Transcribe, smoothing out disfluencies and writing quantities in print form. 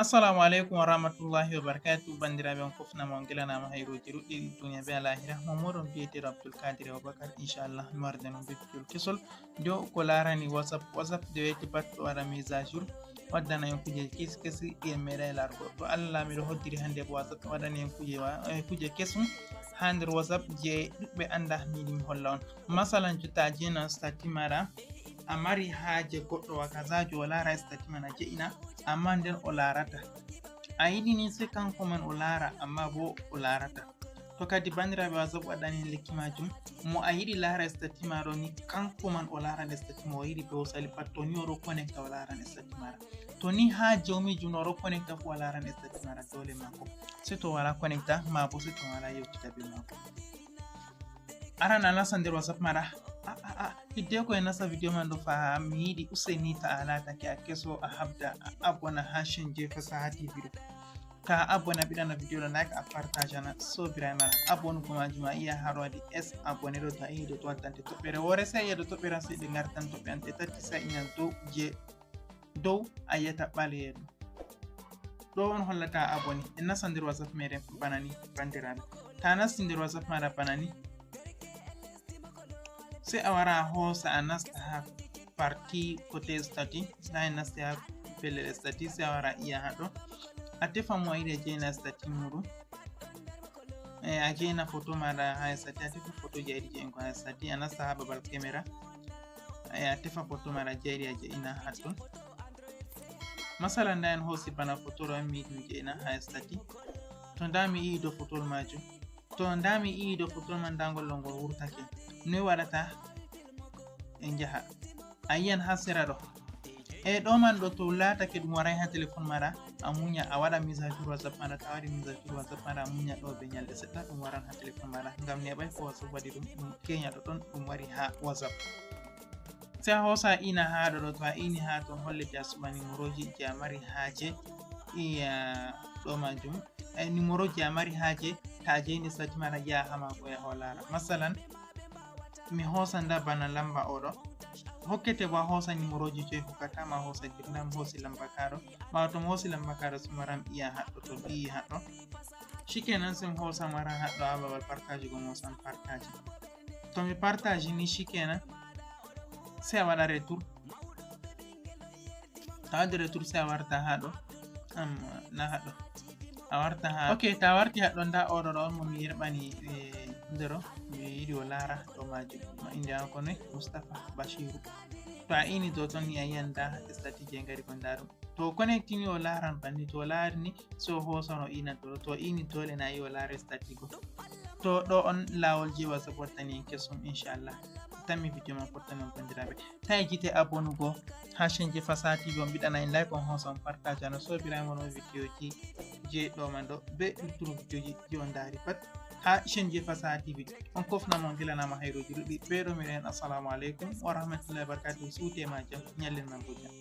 Assalamu alaikum wa rahmatullahi wa barakatuh. Bandiraɓe on fofnama on gilanama hayruji ruɗɗi duniya be alahira. Momoɗon biyeteɗo Abdoul Kadir Aboubacar inchallah mi warde non be fitol kesol dow ko larani whatsapp de weti pat ɗo waɗa mise à jour waddana en kujeji kesi kesi ɗi en meeɗa largo. To Allah miɗo hoddiri hande bo whatsapp waɗani en kuje kesum ha nder whatsapp je ɗuɓɓe anda miɗi mi holla on. Masalan jotta jenan stati maɗa a mari haaje goɗɗo wa kazajo o laara stati man a je'ina amma nden o larata a yiɗi ni sai kanko man o laara amma bo o larata. To kadi bandiraɓe whatsapp waɗani hen lekki majum mo a yiɗi laara stati maɗo ni kanko man o laara stati ma o yiɗi be o sali pat to ni oɗo connecta o laara stati maɗa to ni ha jawmijum no oɗo connecta fu o laara stati maɗa dole mako sai to wala connecta ma bo sai to wala yewtita be mako. Aran a nasta nder whatsapp maɗa hidde ko e nasta video man ɗo fa mi yiɗi useni ta a latake a keso a habda a abona ha chaine je Fasaha TV ɗo ta a abona ɓiɗana video ɗo like a partage ana sobiraɓe maɗa abonugo majum a iya haɗo waɗi s abonné ɗo to a yiɗi to waddante toɓɓere wore sai yiya ɗo toɓɓere sai ɗe gartan toɓɓe ante tati sai ina dow a yiyata ɓaleyeɗo ɗo on hollata abonné en nasta nder whatsapp meɗen banani bandiraɓe. Ta nasti nder whatsapp maɗa banani sai a wara a hosa a nasta ha parti côté stati na en nasti ha pellel stati sai a wara iya haɗo a tefa mo a yiɗi a jeina stati muɗum a jeina photo maɗa ha stati a tefa photo je a yiɗi jeingo ha stati a nasta ha babal caméra a tefa photo maɗa je a yiɗi a jeina hatton. Masalan nda en hosi bana photo ɗo mi yiɗi mi jeina ha stati to nda mi yi do photol majum to nda mi yi do photol man nda ngol ngol wurtake noy waɗata en jaha a yiyan ha sera ɗo ɗo man ɗo to latake ɗum waray ha téléphone maɗa a muña a waɗa mise à jour whatsapp maɗa ta waɗi mise à jour whatsapp maɗa a muña ɗo be ñalɗe seɗɗa ɗum waran ha téléphone maɗa ngam neɓay ko whatsapp waɗi ɗum keña ɗo ɗon ɗum wari ha whatsapp sai a hosa ina ha ɗo to a ini ha ton hollete a suɓa numéroji je a mari haje ɗo majum numéro je a mari haje ta jeini stati maɗa yaha ha mako yaha o lara. Masalan mi hosa nda bana lamba oɗo hokkete bo a hosa numéroji joyi hokkatama a hosa jirnam hosi lamba kaɗo ɓawa to mi hosi lamba kaɗo so maram iya haɗɗo to ɓiyi haɗɗo shikenan sai mi hosa mara haɗɗo ha babal partage go mosan partage to mi partage ni shikenan sai a waɗa retour ta waɗi retour sai a warta haɗo na haɗo a warta ha ok ta warti haɗɗo nda oɗo ɗo on mo mi yerɓani ndero mi yiɗi o laara ɗo majum inde mako noy Moustapha Bashiru to a ini do ton ni a yiyan nda stati je ngari ko nda ɗum to connecti ni o laran banni to o laari ni so hosan o ina to ini dole na yi o laare stati go to ɗo on lawol je whatsapp wattani en kesum inchallah tammi video man fottani on bandiraɓe ta e jite abonugo ha chaine je Fasaha TV on mbiɗana en like on hosa on partage ana sobiraɓe mon video ji je ɗo man ɗo be luttuɗum videoji ɗi on daari pat ha chaine je Fasaha TV on kofnama on gilanama hayruji ɗuɗɗi ɓeɗo miɗen assalamu aleykum wa rahmatullahi wa barakatuh suute ma jam ñallen man bo jam.